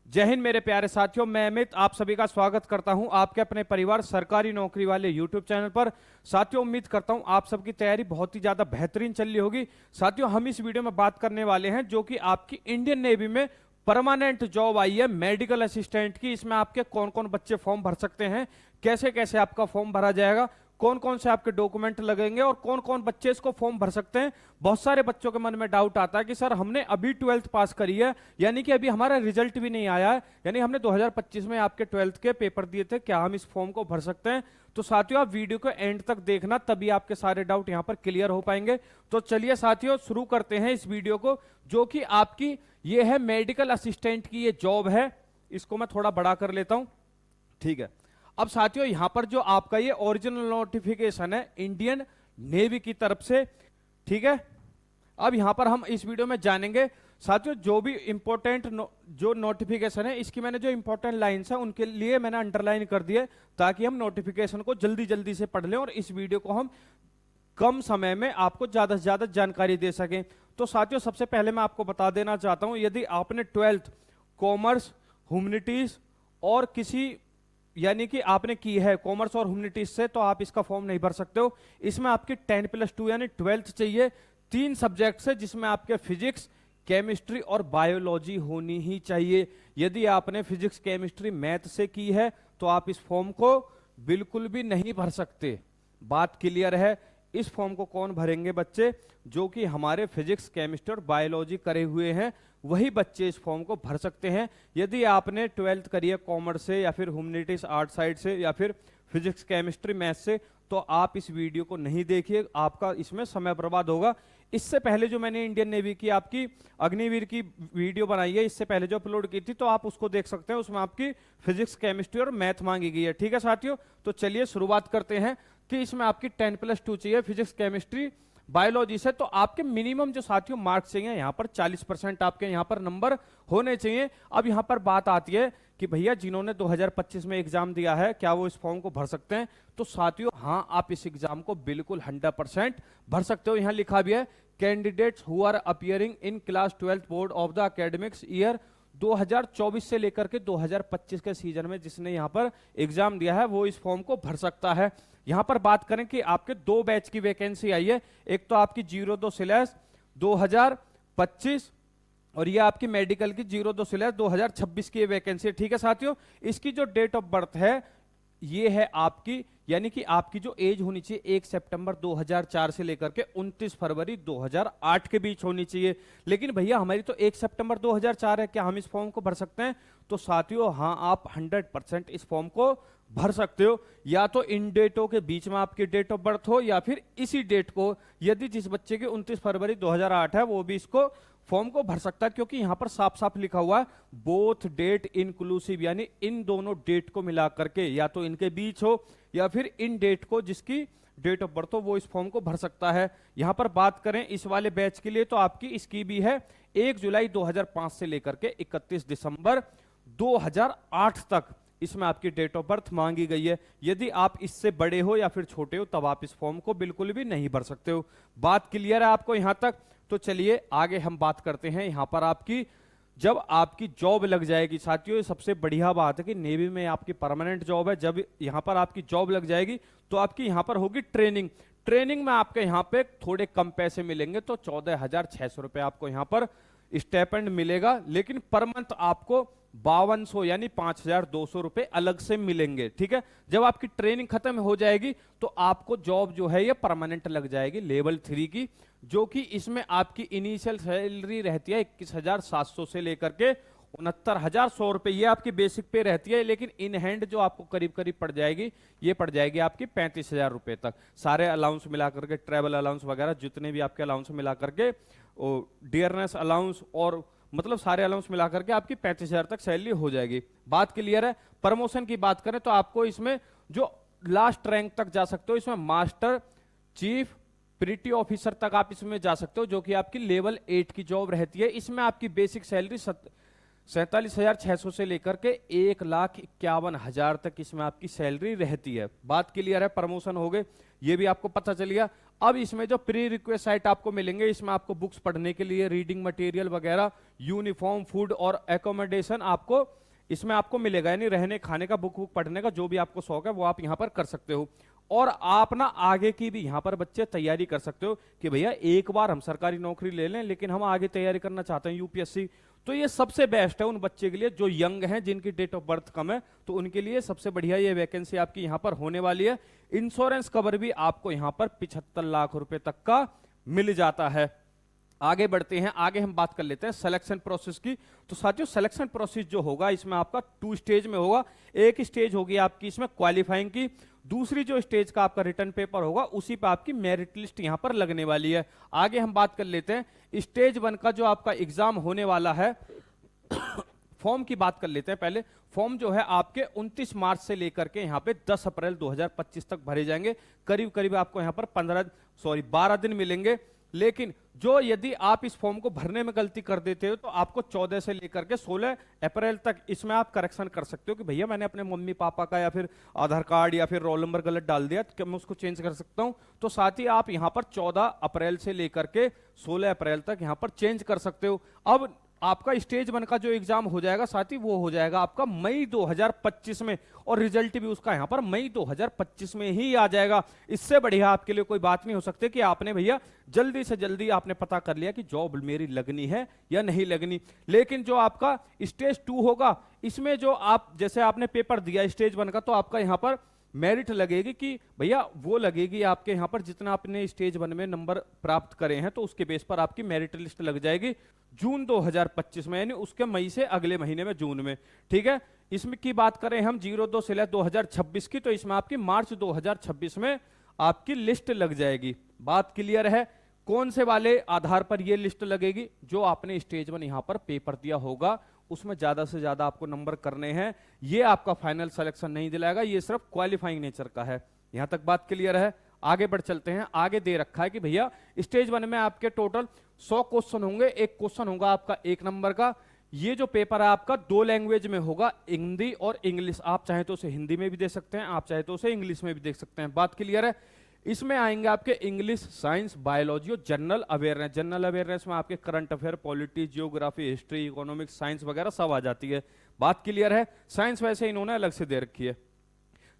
जय हिंद मेरे प्यारे साथियों, मैं अमित आप सभी का स्वागत करता हूं आपके अपने परिवार सरकारी नौकरी वाले यूट्यूब चैनल पर। साथियों, उम्मीद करता हूं आप सबकी तैयारी बहुत ही ज्यादा बेहतरीन चल रही होगी। साथियों, हम इस वीडियो में बात करने वाले हैं जो कि आपकी इंडियन नेवी में परमानेंट जॉब आई है मेडिकल असिस्टेंट की। इसमें आपके कौन कौन बच्चे फॉर्म भर सकते हैं, कैसे कैसे आपका फॉर्म भरा जाएगा, कौन कौन से आपके डॉक्यूमेंट लगेंगे और कौन कौन बच्चे इसको फॉर्म भर सकते हैं। बहुत सारे बच्चों के मन में डाउट आता है कि सर हमने अभी 12th पास करी है, यानी कि अभी हमारा रिजल्ट भी नहीं आया है, यानी हमने 2025 में आपके 12th के पेपर दिए थे, क्या हम इस फॉर्म को भर सकते हैं। तो साथियों, आप वीडियो को एंड तक देखना, तभी आपके सारे डाउट यहां पर क्लियर हो पाएंगे। तो चलिए साथियों, शुरू करते हैं इस वीडियो को, जो कि आपकी ये है मेडिकल असिस्टेंट की ये जॉब है। इसको मैं थोड़ा बड़ा कर लेता हूं, ठीक है। अब साथियों, यहां पर जो आपका ये ओरिजिनल नोटिफिकेशन है इंडियन नेवी की तरफ से, ठीक है। अब यहां पर हम इस वीडियो में जानेंगे साथियों जो भी इंपॉर्टेंट जो नोटिफिकेशन है, इसकी मैंने जो इंपॉर्टेंट लाइंस है उनके लिए मैंने अंडरलाइन कर दिए, ताकि हम नोटिफिकेशन को जल्दी जल्दी से पढ़ लें और इस वीडियो को हम कम समय में आपको ज्यादा से ज्यादा जानकारी दे सकें। तो साथियों, सबसे पहले मैं आपको बता देना चाहता हूं, यदि आपने 12th कॉमर्स, ह्यूमैनिटीज और किसी यानी कि आपने की है कॉमर्स और ह्यूमैनिटीज से, तो आप इसका फॉर्म नहीं भर सकते हो। इसमें आपकी 10+2 यानी 12th चाहिए। 3 सब्जेक्ट्स है जिसमें आपके फिजिक्स, केमिस्ट्री और बायोलॉजी होनी ही चाहिए। यदि आपने फिजिक्स, केमिस्ट्री, मैथ से की है तो आप इस फॉर्म को बिल्कुल भी नहीं भर सकते। बात क्लियर है। इस फॉर्म को कौन भरेंगे? बच्चे जो कि हमारे फिजिक्स, केमिस्ट्री और बायोलॉजी करे हुए हैं, वही बच्चे इस फॉर्म को भर सकते हैं। यदि आपने 12th करी है कॉमर्स से या फिर ह्यूमैनिटीज आर्ट साइड से या फिर फिजिक्स, केमिस्ट्री, मैथ से, तो आप इस वीडियो को नहीं देखिए, आपका इसमें समय बर्बाद होगा। इससे पहले जो मैंने इंडियन नेवी की आपकी अग्निवीर की वीडियो बनाई है, इससे पहले जो अपलोड की थी, तो आप उसको देख सकते हैं। उसमें आपकी फिजिक्स, केमिस्ट्री और मैथ मांगी गई है, ठीक है साथियों। तो चलिए शुरुआत करते हैं कि इसमें आपकी 10+2 चाहिए फिजिक्स, केमिस्ट्री, बायोलॉजी से। तो आपके मिनिमम जो साथियों मार्क्स चाहिए यहां पर 40% आपके यहां पर नंबर होने चाहिए। अब यहां पर बात आती है कि भैया जिन्होंने 2025 में एग्जाम दिया है, क्या वो इस फॉर्म को भर सकते हैं? तो साथियों हां, आप इस एग्जाम को बिल्कुल 100% भर सकते हो। यहां लिखा भी है, candidates who are appearing in class 12th board of the academics year 2024 से लेकर के 2025 के सीजन में जिसने यहां पर एग्जाम दिया है, वो इस फॉर्म को भर सकता है। यहां पर बात करें कि आपके 2 बैच की वैकेंसी आई है। एक तो आपकी 02/2025 और ये आपकी मेडिकल की 02/2026 की वैकेंसी है, ठीक है साथियों। इसकी जो डेट ऑफ बर्थ है ये है आपकी, यानी कि आपकी जो एज होनी चाहिए 1 सितंबर 2004 से लेकर के 29 फरवरी 2008 के बीच होनी चाहिए। लेकिन भैया हमारी तो 1 सितंबर 2004 है, क्या हम इस फॉर्म को भर सकते हैं? तो साथियों हां, आप 100% इस फॉर्म को भर सकते हो। या तो इन डेटों के बीच में आपकी डेट ऑफ बर्थ हो या फिर इसी डेट को, यदि जिस बच्चे की 29 फरवरी 2008 है वो भी इसको फॉर्म को भर सकता है, क्योंकि यहां पर साफ साफ लिखा हुआ है बोथ डेट इंक्लूसिव, यानी इन दोनों डेट को मिला करके, या तो इनके बीच हो या फिर इन डेट को जिसकी डेट ऑफ बर्थ हो वो इस फॉर्म को भर सकता है। यहां पर बात करें इस वाले बैच के लिए, तो आपकी इसकी भी है 1 जुलाई 2005 से लेकर के 31 दिसंबर 2008 तक इसमें आपकी डेट ऑफ बर्थ मांगी गई है। यदि आप इससे बड़े हो या फिर छोटे हो तब आप इस फॉर्म को बिल्कुल भी नहीं भर सकते हो। बात क्लियर है आपको यहां तक? तो चलिए आगे हम बात करते हैं। यहां पर आपकी जब आपकी जॉब लग जाएगी साथियों, ये सबसे बढ़िया बात है कि नेवी में आपकी परमानेंट जॉब है। जब यहां पर आपकी जॉब लग जाएगी तो आपकी यहां पर होगी ट्रेनिंग। ट्रेनिंग में आपके यहां पे थोड़े कम पैसे मिलेंगे, तो 14,600 रुपए आपको यहां पर स्टेपेंड मिलेगा, लेकिन पर मंथ आपको 5200 यानी 5,200 रुपए अलग से मिलेंगे, ठीक है। जब आपकी ट्रेनिंग खत्म हो जाएगी तो आपको जॉब जो है ये परमानेंट लग जाएगी लेवल 3 की, जो कि इसमें आपकी इनिशियल सैलरी रहती है 21,700 से लेकर के 69,100 रुपए, ये आपकी बेसिक पे रहती है। लेकिन इन हैंड जो आपको करीब करीब पड़ जाएगी, ये पड़ जाएगी आपकी 35,000 रुपए तक, सारे अलाउंस मिला करके, ट्रेवल अलाउंस वगैरह जितने भी आपके अलाउंस मिला करके, डियरनेस अलाउंस और मतलब सारे अलाउंस मिला करके आपकी 35,000 तक सैलरी हो जाएगी। बात क्लियर है? प्रमोशन की बात करें तो आपको इसमें जो लास्ट रैंक तक जा सकते हो, इसमें मास्टर, चीफ, प्रिटी ऑफिसर तक आप इसमें जा सकते हो, जो कि आपकी लेवल 8 की जॉब रहती है। इसमें आपकी बेसिक सैलरी 47,600 से लेकर के 1,51,000 तक इसमें आपकी सैलरी रहती है। बात क्लियर है? प्रमोशन हो गए, ये भी आपको पता चल गया। अब इसमें जो प्री रिक्वेस्ट साइट आपको मिलेंगे, इसमें आपको बुक्स पढ़ने के लिए, रीडिंग मटेरियल वगैरह, यूनिफॉर्म, फूड और एकोमोडेशन आपको इसमें आपको मिलेगा, यानी रहने खाने का, बुक पढ़ने का, जो भी आपको शौक है वो आप यहाँ पर कर सकते हो। और आप ना आगे की भी यहाँ पर बच्चे तैयारी कर सकते हो कि भैया एक बार हम सरकारी नौकरी ले लें लेकिन हम आगे तैयारी करना चाहते हैं यूपीएससी, तो ये सबसे बेस्ट है उन बच्चे के लिए जो यंग हैं, जिनकी डेट ऑफ बर्थ कम है, तो उनके लिए सबसे बढ़िया ये वैकेंसी आपकी यहाँ पर होने वाली है। इंश्योरेंस कवर भी आपको यहाँ पर 75 लाख रुपए तक का मिल जाता है। आगे बढ़ते हैं, आगे हम बात कर लेते हैं सिलेक्शन प्रोसेस की। तो साथियों सिलेक्शन प्रोसेस जो होगा इसमें आपका 2 स्टेज में होगा। एक स्टेज होगी आपकी इसमें क्वालिफाइंग की, दूसरी जो स्टेज का आपका रिटर्न पेपर होगा उसी पे आपकी मेरिट लिस्ट यहां पर लगने वाली है। आगे हम बात कर लेते हैं स्टेज 1 का जो आपका एग्जाम होने वाला है। फॉर्म की बात कर लेते हैं पहले। फॉर्म जो है आपके 29 मार्च से लेकर के यहाँ पे 10 अप्रैल 2025 तक भरे जाएंगे। करीब करीब आपको यहाँ पर 12 दिन मिलेंगे। लेकिन जो यदि आप इस फॉर्म को भरने में गलती कर देते हो तो आपको 14 से लेकर के 16 अप्रैल तक इसमें आप करेक्शन कर सकते हो कि भैया मैंने अपने मम्मी पापा का या फिर आधार कार्ड या फिर रोल नंबर गलत डाल दिया, तो मैं उसको चेंज कर सकता हूं। तो साथ ही आप यहां पर 14 अप्रैल से लेकर के 16 अप्रैल तक यहां पर चेंज कर सकते हो। अब आपका स्टेज 1 का जो एग्जाम हो जाएगा साथ ही वो हो जाएगा आपका मई 2025 में, और रिजल्ट भी उसका यहां पर मई 2025 में ही आ जाएगा। इससे बढ़िया आपके लिए कोई बात नहीं हो सकती कि आपने भैया जल्दी से जल्दी आपने पता कर लिया कि जॉब मेरी लगनी है या नहीं लगनी। लेकिन जो आपका स्टेज 2 होगा इसमें जो आप जैसे आपने पेपर दिया स्टेज 1 का, तो आपका यहां पर मेरिट लगेगी कि भैया वो लगेगी आपके यहां पर जितना आपने स्टेज 1 में नंबर प्राप्त करे हैं, तो उसके बेस पर आपकी मेरिट लिस्ट लग जाएगी जून 2025 में, यानी उसके मई से अगले महीने में जून में। ठीक है, इसमें की बात करें हम 02/2026 की, तो इसमें आपकी मार्च 2026 में आपकी लिस्ट लग जाएगी। बात क्लियर है? कौन से वाले आधार पर यह लिस्ट लगेगी? जो आपने स्टेज 1 यहां पर पेपर दिया होगा उसमें ज्यादा से ज्यादा आपको नंबर करने हैं, ये आपका फाइनल सिलेक्शन नहीं दिलाएगा, ये सिर्फ क्वालिफाइंग नेचर का है। यहां तक बात क्लियर है? आगे बढ़ चलते हैं। आगे दे रखा है कि भैया स्टेज 1 में आपके टोटल 100 क्वेश्चन होंगे। एक क्वेश्चन होगा आपका 1 नंबर का। ये जो पेपर है आपका 2 लैंग्वेज में होगा, हिंदी और इंग्लिश। आप चाहे तो उसे हिंदी में भी दे सकते हैं, आप चाहे तो उसे इंग्लिश में भी देख सकते हैं। बात क्लियर है? इसमें आएंगे आपके इंग्लिश, साइंस, बायोलॉजी और जनरल अवेयरनेस। जनरल अवेयरनेस में आपके current affair, polity, geography, history, economics, science वगैरह सब आ जाती है। बात क्लियर है? साइंस वैसे इन्होंने अलग से दे रखी है।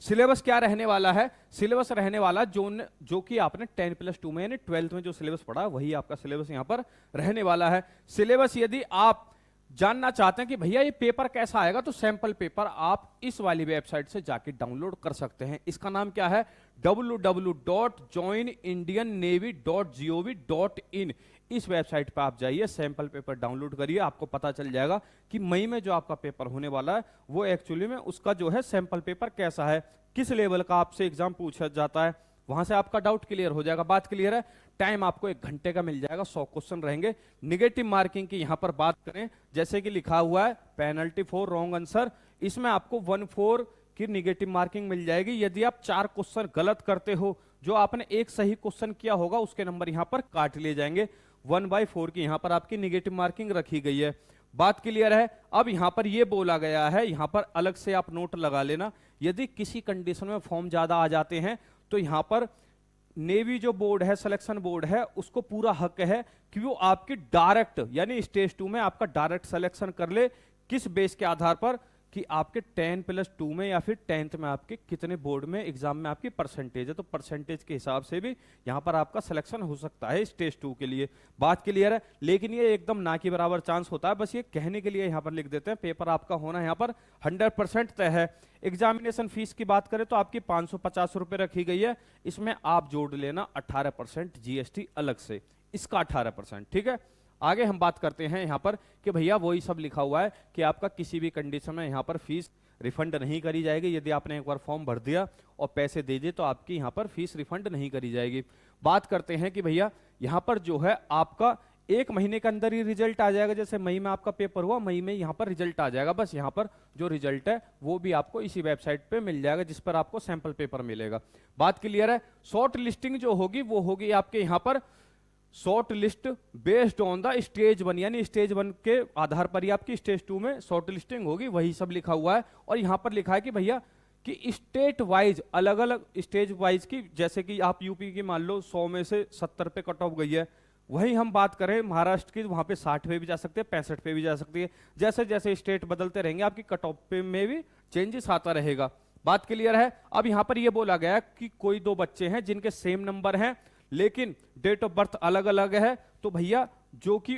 सिलेबस क्या रहने वाला है? सिलेबस रहने वाला जो कि आपने 10+2 में यानी 12th में जो सिलेबस पढ़ा वही आपका सिलेबस यहां पर रहने वाला है। सिलेबस यदि आप जानना चाहते हैं कि भैया ये पेपर कैसा आएगा, तो सैंपल पेपर आप इस वाली वेबसाइट से जाके डाउनलोड कर सकते हैं। इसका नाम क्या है? www.joinindiannavy.gov.in। इस वेबसाइट पर आप जाइए, सैंपल पेपर डाउनलोड करिए, आपको पता चल जाएगा कि मई में जो आपका पेपर होने वाला है वो एक्चुअली में उसका जो है सैंपल पेपर कैसा है, किस लेवल का आपसे एग्जाम पूछा जाता है, वहां से आपका डाउट क्लियर हो जाएगा। बात क्लियर है? टाइम आपको 1 घंटे का मिल जाएगा, 100 क्वेश्चन रहेंगे। निगेटिव मार्किंग की यहां पर बात करें, जैसे कि लिखा हुआ है पेनल्टी फॉर रॉन्ग आंसर, इसमें आपको 1/4 की निगेटिव मार्किंग मिल जाएगी। यदि आप 4 क्वेश्चन गलत करते हो, जो आपने एक सही क्वेश्चन किया होगा उसके नंबर यहां पर काट लिए जाएंगे। 1/4 की यहां पर आपकी निगेटिव मार्किंग रखी गई है। बात क्लियर है? अब यहां पर यह बोला गया है, यहां पर अलग से आप नोट लगा लेना, यदि किसी कंडीशन में फॉर्म ज्यादा आ जाते हैं तो यहां पर नेवी जो बोर्ड है, सिलेक्शन बोर्ड है, उसको पूरा हक है कि वो आपकी डायरेक्ट यानी स्टेज 2 में आपका डायरेक्ट सिलेक्शन कर ले। किस बेस के आधार पर? कि आपके 10+2 में या फिर 10th में आपके कितने बोर्ड में एग्जाम में आपकी परसेंटेज है, तो परसेंटेज के हिसाब से भी यहां पर आपका सिलेक्शन हो सकता है स्टेज 2 के लिए। बात क्लियर है? लेकिन ये एकदम ना के बराबर चांस होता है, बस ये कहने के लिए यहां पर लिख देते हैं। पेपर आपका होना यहां पर 100% तय है। एग्जामिनेशन फीस की बात करें तो आपकी 550 रुपए रखी गई है, इसमें आप जोड़ लेना 18% जीएसटी अलग से, इसका 18%। ठीक है, आगे हम बात करते हैं यहां पर कि भैया वही सब लिखा हुआ है कि आपका किसी भी कंडीशन में यहां पर फीस रिफंड नहीं करी जाएगी। यदि आपने एक बार फॉर्म भर दिया और पैसे दे दिए तो आपकी यहां पर फीस रिफंड नहीं करी जाएगी। बात करते हैं कि भैया यहां पर जो है आपका 1 महीने के अंदर ही रिजल्ट आ जाएगा। जैसे मई में आपका पेपर हुआ, मई में यहां पर रिजल्ट आ जाएगा। बस यहां पर जो रिजल्ट है वो भी आपको इसी वेबसाइट पे मिल जाएगा जिस पर आपको सैंपल पेपर मिलेगा। बात क्लियर है? शॉर्ट लिस्टिंग जो होगी वो होगी आपके यहां पर short list based on the stage 1, यानी स्टेज 1 के आधार पर ही आपकी स्टेज 2 में शॉर्ट लिस्टिंग होगी। वही सब लिखा हुआ है और यहां पर लिखा है कि भैया कि स्टेट वाइज अलग अलग स्टेज वाइज की, जैसे कि आप यूपी की मान लो 100 में से 70 पे कट ऑफ गई है, वहीं हम बात करें महाराष्ट्र की, वहां पे 60 पे भी जा सकते हैं, 65 पे भी जा सकती है। जैसे जैसे स्टेट बदलते रहेंगे आपकी कट ऑफ पे में भी चेंजेस आता रहेगा। बात क्लियर है। अब यहां पर यह बोला गया कि कोई दो बच्चे हैं जिनके सेम नंबर हैं लेकिन डेट ऑफ बर्थ अलग अलग है, तो भैया जो कि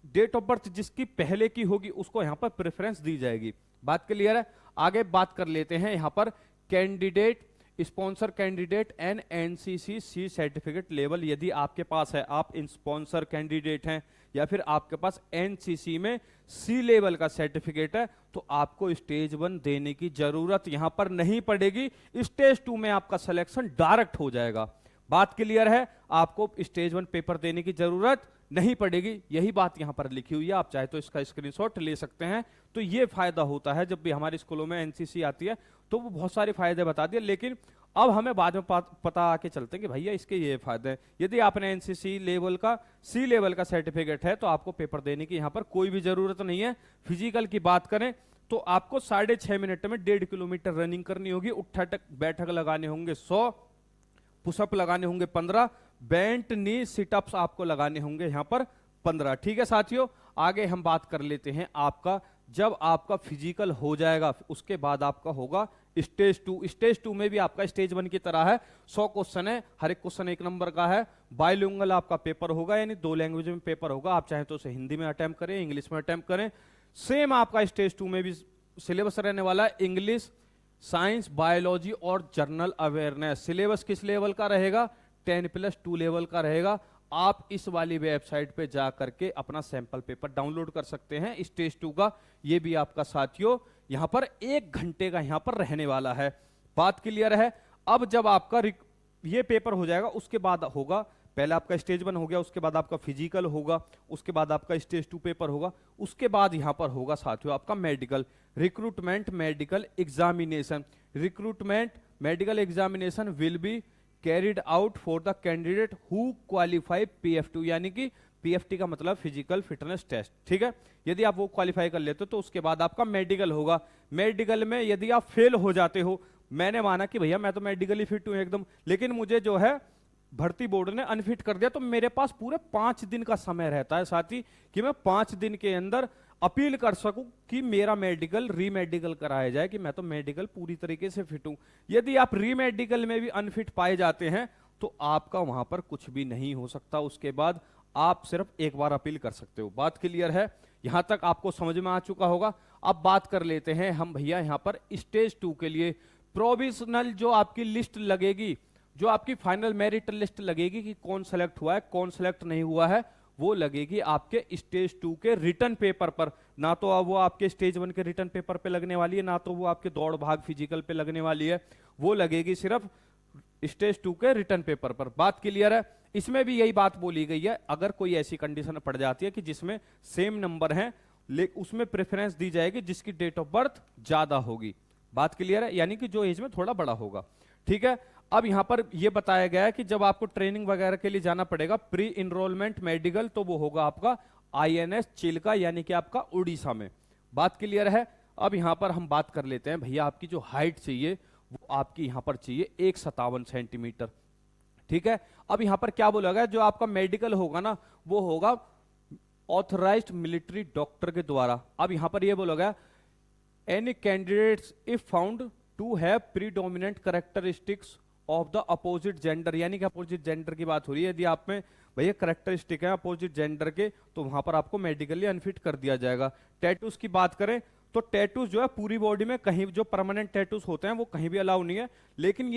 डेट ऑफ बर्थ जिसकी पहले की होगी उसको यहां पर प्रेफरेंस दी जाएगी। बात क्लियर है। आगे बात कर लेते हैं यहां पर candidate, sponsor candidate and NCC C certificate level. यदि आपके पास है, आप इन स्पॉन्सर कैंडिडेट हैं या फिर आपके पास एनसीसी में सी लेवल का सर्टिफिकेट है, तो आपको स्टेज 1 देने की जरूरत यहां पर नहीं पड़ेगी। स्टेज 2 में आपका सिलेक्शन डायरेक्ट हो जाएगा। बात क्लियर है। आपको स्टेज 1 पेपर देने की जरूरत नहीं पड़ेगी, यही बात यहां पर लिखी हुई है। आप चाहे तो इसका स्क्रीनशॉट ले सकते हैं। तो ये फायदा होता है जब भी हमारे स्कूलों में एनसीसी आती है, तो वो बहुत सारे फायदे बता दिए, लेकिन अब हमें बाद में पता आके चलते हैं कि भैया इसके ये फायदे हैं। यदि आपने एनसीसी लेवल का सी लेवल का सर्टिफिकेट है तो आपको पेपर देने की यहां पर कोई भी जरूरत नहीं है। फिजिकल की बात करें तो आपको 6.5 मिनट में 1.5 किलोमीटर रनिंग करनी होगी, उठक बैठक लगाने होंगे 100, पुशअप लगाने होंगे 15, बेंट नी सिटअप्स आपको लगाने होंगे यहां पर 15। ठीक है साथियों, आगे हम बात कर लेते हैं आपका, जब आपका फिजिकल हो जाएगा उसके बाद आपका होगा स्टेज 2। स्टेज 2 में भी आपका स्टेज 1 की तरह है, 100 क्वेश्चन है, हर एक क्वेश्चन 1 नंबर का है। बायलिंगुअल आपका पेपर होगा, यानी 2 लैंग्वेज में पेपर होगा। आप चाहें तो उसे हिंदी में अटेम्प्ट करें, इंग्लिश में अटेम्प्ट करें। सेम आपका स्टेज 2 में भी सिलेबस रहने वाला है, इंग्लिश, साइंस, बायोलॉजी और जनरल अवेयरनेस। सिलेबस किस लेवल का रहेगा? 10+2 लेवल का रहेगा। आप इस वाली वेबसाइट पे जा करके अपना सैंपल पेपर डाउनलोड कर सकते हैं स्टेज 2 का। ये भी आपका साथियों यहां पर 1 घंटे का यहां पर रहने वाला है। बात क्लियर है। अब जब आपका ये पेपर हो जाएगा उसके बाद होगा, पहले आपका स्टेज 1 हो गया, उसके बाद आपका फिजिकल होगा, उसके बाद आपका स्टेज 2 पेपर होगा, उसके बाद यहां पर होगा साथियों आपका medical, recruitment medical examination. Recruitment medical examination will be carried out for the candidate who qualify PF2, यानी कि PFT का मतलब फिजिकल फिटनेस टेस्ट। ठीक है, यदि आप वो क्वालिफाई कर लेते हो तो उसके बाद आपका मेडिकल होगा। मेडिकल में यदि आप फेल हो जाते हो, मैंने माना कि भैया मैं तो मेडिकली फिट हूं एकदम, लेकिन मुझे जो है भर्ती बोर्ड ने अनफिट कर दिया, तो मेरे पास पूरे 5 दिन का समय रहता है साथी कि मैं 5 दिन के अंदर अपील कर सकूं कि मेरा मेडिकल रीमेडिकल कराया जाए, कि मैं तो मेडिकल पूरी तरीके से फिट हूं। यदि आप रीमेडिकल में भी अनफिट पाए जाते हैं तो आपका वहां पर कुछ भी नहीं हो सकता, उसके बाद आप सिर्फ एक बार अपील कर सकते हो। बात क्लियर है, यहां तक आपको समझ में आ चुका होगा। अब बात कर लेते हैं हम भैया यहां पर स्टेज 2 के लिए प्रोविजनल जो आपकी लिस्ट लगेगी, जो आपकी फाइनल मेरिट लिस्ट लगेगी कि कौन सेलेक्ट हुआ है कौन सेलेक्ट नहीं हुआ है, वो लगेगी आपके स्टेज 2 के रिटर्न पेपर पर। ना तो वो आपके स्टेज 1 के रिटर्न पेपर पे लगने वाली है, ना तो वो आपके दौड़ भाग फिजिकल पे लगने वाली है, वो लगेगी सिर्फ स्टेज 2 के रिटर्न पेपर पर। बात क्लियर है। इसमें भी यही बात बोली गई है, अगर कोई ऐसी कंडीशन पड़ जाती है कि जिसमें सेम नंबर है लेकिन उसमें प्रेफरेंस दी जाएगी जिसकी डेट ऑफ बर्थ ज्यादा होगी। बात क्लियर है, यानी कि जो एज में थोड़ा बड़ा होगा। ठीक है, अब यहां पर यह बताया गया है कि जब आपको ट्रेनिंग वगैरह के लिए जाना पड़ेगा प्री इनरोलमेंट मेडिकल, तो वो होगा आपका INS चिल्का, यानी कि आपका उड़ीसा में। बात क्लियर है। अब यहां पर हम बात कर लेते हैं भैया, आपकी जो हाइट चाहिए वो आपकी यहां पर चाहिए 157 सेंटीमीटर। ठीक है, अब यहां पर क्या बोला गया, जो आपका मेडिकल होगा ना वो होगा ऑथराइज्ड मिलिट्री डॉक्टर के द्वारा। अब यहां पर यह बोला गया any candidates if found to have predominant characteristics of the opposite gender, यानी कि अपोजिट जेंडर की बात हो रही है। यदि आप में भैया कैरेक्टरिस्टिक है अपोजिट जेंडर के, तो वहां पर आपको मेडिकली अनफिट कर दिया जाएगा। टैटूज की बात करें तो टैटूज जो है पूरी बॉडी में, कहीं जो परमानेंट टैटूज होते हैं वो कहीं भी अलाउ नहीं है, लेकिन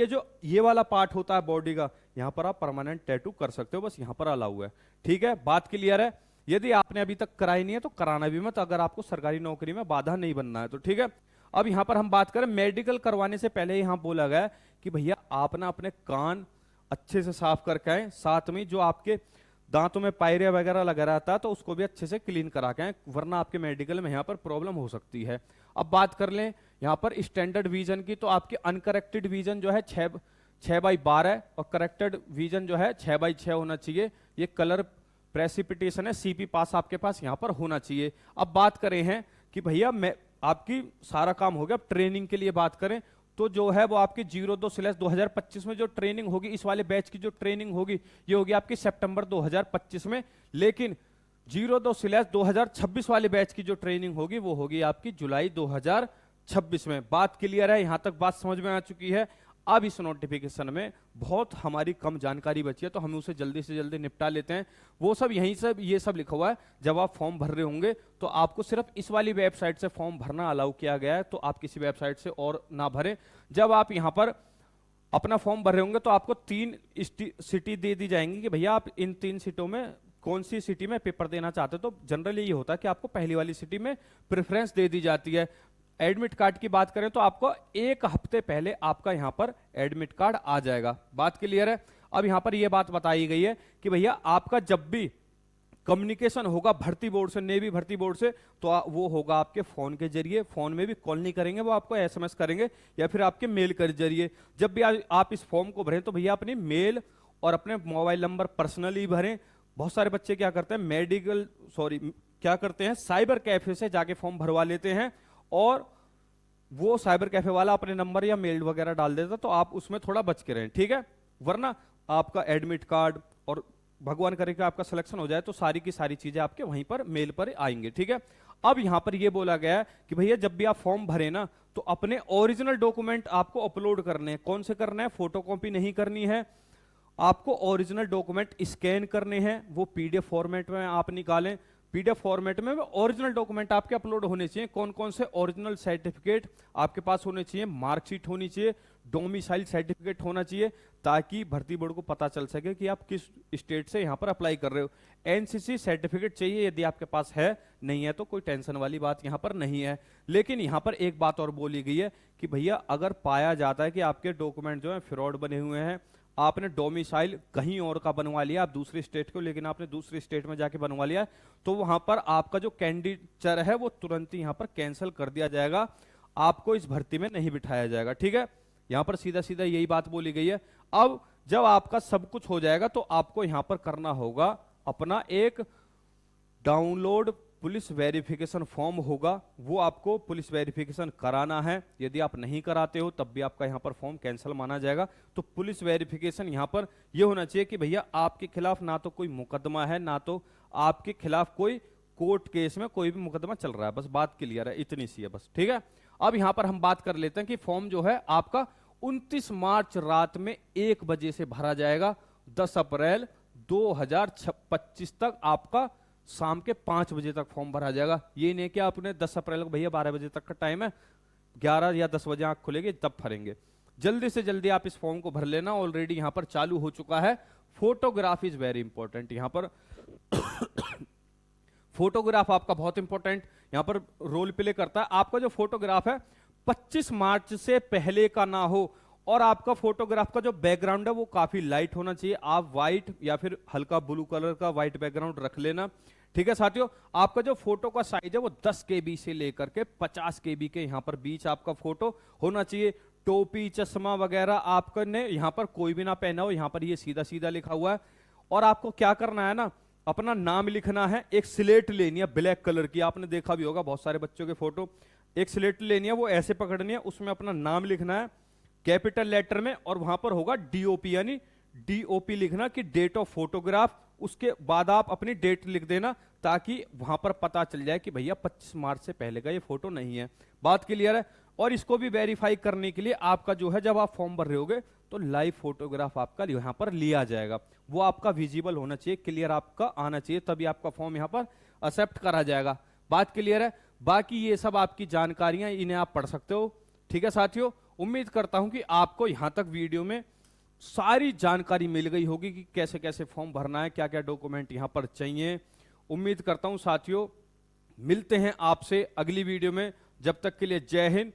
ये वाला पार्ट होता है बॉडी का, यहां पर आप परमानेंट टैटू कर सकते हो, बस यहां पर अलाउ है। ठीक है, बात क्लियर है। यदि आपने अभी तक कराई नहीं है तो कराना भी मत, अगर आपको सरकारी नौकरी में बाधा नहीं बनना है तो। ठीक है, अब यहां पर हम बात करें मेडिकल करवाने से पहले यहां बोला गया कि भैया आप ना अपने कान अच्छे से साफ करके आए, साथ में जो आपके दांतों में पायरिया वगैरह लगा रहता है तो उसको भी अच्छे से क्लीन करा के आए, वरना आपके मेडिकल में यहाँ पर प्रॉब्लम हो सकती है। अब बात कर लें यहाँ पर स्टैंडर्ड विजन की, तो आपकी अनकरेक्टेड विजन जो है 6/12 और करेक्टेड विजन जो है 6/6 होना चाहिए। ये कलर प्रेसिपिटेशन है, CP पास आपके पास यहाँ पर होना चाहिए। अब बात करें हैं कि भैया मैं आपकी सारा काम हो गया। अब ट्रेनिंग के लिए बात करें तो जो है वो आपकी 02/2025 में जो ट्रेनिंग होगी, इस वाले बैच की जो ट्रेनिंग होगी ये होगी आपकी सितंबर 2025 में। लेकिन 02/2026 वाले बैच की जो ट्रेनिंग होगी वो होगी आपकी जुलाई 2026 में। बात क्लियर है? यहां तक बात समझ में आ चुकी है? अब इस नोटिफिकेशन में बहुत हमारी कम जानकारी बची है, तो हम उसे जल्दी से जल्दी निपटा लेते हैं। वो सब यहीं सब ये सब लिखा हुआ है। जब आप फॉर्म भर रहे होंगे तो आपको सिर्फ इस वाली वेबसाइट से फॉर्म भरना अलाउ किया गया है, तो आप किसी वेबसाइट से और ना भरें। जब आप यहां पर अपना फॉर्म भर रहे होंगे तो आपको 3 सिटी दे दी जाएंगी कि भैया आप इन 3 सीटों में कौन सी सिटी में पेपर देना चाहते हो। तो जनरली ये होता है कि आपको पहली वाली सिटी में प्रेफरेंस दे दी जाती है। एडमिट कार्ड की बात करें तो आपको 1 हफ्ते पहले आपका यहां पर एडमिट कार्ड आ जाएगा। बात क्लियर है? अब यहां पर यह बात बताई गई है कि भैया आपका जब भी कम्युनिकेशन होगा भर्ती बोर्ड से, नेवी भर्ती बोर्ड से, तो वो होगा आपके फोन के जरिए। फोन में भी कॉल नहीं करेंगे, वो आपको एसएमएस करेंगे या फिर आपके मेल के जरिए। जब भी आप इस फॉर्म को भरें तो भैया अपनी मेल और अपने मोबाइल नंबर पर्सनली भरें। बहुत सारे बच्चे क्या करते हैं, क्या करते हैं, साइबर कैफे से जाके फॉर्म भरवा लेते हैं और वो साइबर कैफे वाला अपने नंबर या मेल वगैरह डाल देता, तो आप उसमें थोड़ा बच के रहें, ठीक है? वरना आपका एडमिट कार्ड और भगवान करे कि आपका सिलेक्शन हो जाए तो सारी की सारी चीजें आपके वहीं पर मेल पर आएंगे, ठीक है? अब यहां पर यह बोला गया है कि भैया जब भी आप फॉर्म भरे ना तो अपने ओरिजिनल डॉक्यूमेंट आपको अपलोड करने हैं। कौन से करना है? फोटोकॉपी नहीं करनी है, आपको ओरिजिनल डॉक्यूमेंट स्कैन करने हैं, वो पीडीएफ फॉर्मेट में आप निकालें। पीडीएफ फॉर्मेट में ओरिजिनल डॉक्यूमेंट आपके अपलोड होने चाहिए। कौन कौन से? ओरिजिनल सर्टिफिकेट आपके पास होने चाहिए, मार्कशीट होनी चाहिए, डोमिसाइल सर्टिफिकेट होना चाहिए, ताकि भर्ती बोर्ड को पता चल सके कि आप किस स्टेट से यहां पर अप्लाई कर रहे हो। एनसीसी सर्टिफिकेट चाहिए, यदि आपके पास है, नहीं है तो कोई टेंशन वाली बात यहां पर नहीं है। लेकिन यहां पर एक बात और बोली गई है कि भैया अगर पाया जाता है कि आपके डॉक्यूमेंट जो है फ्रॉड बने हुए हैं, आपने डोमिसाइल कहीं और का बनवा लिया, आप दूसरे स्टेट को, लेकिन आपने दूसरे स्टेट में जाके बनवा लिया, तो वहां पर आपका जो कैंडिडेचर है वो तुरंत ही यहां पर कैंसिल कर दिया जाएगा, आपको इस भर्ती में नहीं बिठाया जाएगा, ठीक है? यहां पर सीधा सीधा यही बात बोली गई है। अब जब आपका सब कुछ हो जाएगा तो आपको यहां पर करना होगा अपना एक डाउनलोड पुलिस वेरिफिकेशन फॉर्म होगा, वो आपको पुलिस वेरिफिकेशन कराना है। यदि आप नहीं कराते हो तब भी आपका यहां पर फॉर्म कैंसिल माना जाएगा। तो पुलिस वेरिफिकेशन यहां पर ये होना चाहिए कि भैया आपके खिलाफ ना तो कोई मुकदमा है, ना तो आपके खिलाफ कोई कोर्ट केस में कोई भी मुकदमा चल रहा है। बस बात क्लियर है, इतनी सी है बस, ठीक है? अब यहां पर हम बात कर लेते हैं कि फॉर्म जो है आपका 29 मार्च रात में 1 बजे से भरा जाएगा। 10 अप्रैल 2025 तक आपका शाम के 5 बजे तक फॉर्म भरा जाएगा। ये नहीं कि आपने 10 अप्रैल को भैया 12 बजे तक का टाइम है, 11 या 10 बजे आंख खुलेगी तब भरेंगे। जल्दी से जल्दी आप इस फॉर्म को भर लेना, ऑलरेडी यहां पर चालू हो चुका है। Photograph is very important. यहां पर फोटोग्राफ आपका बहुत इंपॉर्टेंट यहां पर रोल प्ले करता है। आपका जो फोटोग्राफ है 25 मार्च से पहले का ना हो, और आपका फोटोग्राफ का जो बैकग्राउंड है वो काफी लाइट होना चाहिए। आप व्हाइट या फिर हल्का ब्लू कलर का व्हाइट बैकग्राउंड रख लेना, ठीक है साथियों? आपका जो फोटो का साइज है वो 10 KB से लेकर के 50 KB के यहां पर बीच आपका फोटो होना चाहिए। टोपी चश्मा वगैरह आपका ने यहां पर कोई भी ना पहना हो, यहां पर ये सीधा सीधा लिखा हुआ है। और आपको क्या करना है ना, अपना नाम लिखना है। एक स्लेट लेनी है ब्लैक कलर की, आपने देखा भी होगा बहुत सारे बच्चों के फोटो। एक स्लेट लेनी है, वो ऐसे पकड़नी है, उसमें अपना नाम लिखना है कैपिटल लेटर में, और वहां पर होगा DOP, यानी DOP लिखना कि डेट ऑफ फोटोग्राफ। उसके बाद आप अपनी डेट लिख देना, ताकि वहां पर पता चल जाए कि भैया 25 मार्च से पहले का ये फोटो नहीं है। बात क्लियर है? और इसको भी वेरीफाई करने के लिए आपका जो है, जब आप फॉर्म भर रहे होगे तो लाइव फोटोग्राफ आपका यहां पर लिया जाएगा, वो आपका विजिबल होना चाहिए, क्लियर आपका आना चाहिए, तभी आपका फॉर्म यहां पर एक्सेप्ट करा जाएगा। बात क्लियर है? बाकी ये सब आपकी जानकारियां, इन्हें आप पढ़ सकते हो, ठीक है साथियों? उम्मीद करता हूं कि आपको यहां तक वीडियो में सारी जानकारी मिल गई होगी कि कैसे कैसे फॉर्म भरना है, क्या क्या डॉक्यूमेंट यहां पर चाहिए। उम्मीद करता हूं साथियों मिलते हैं आपसे अगली वीडियो में। जब तक के लिए जय हिंद,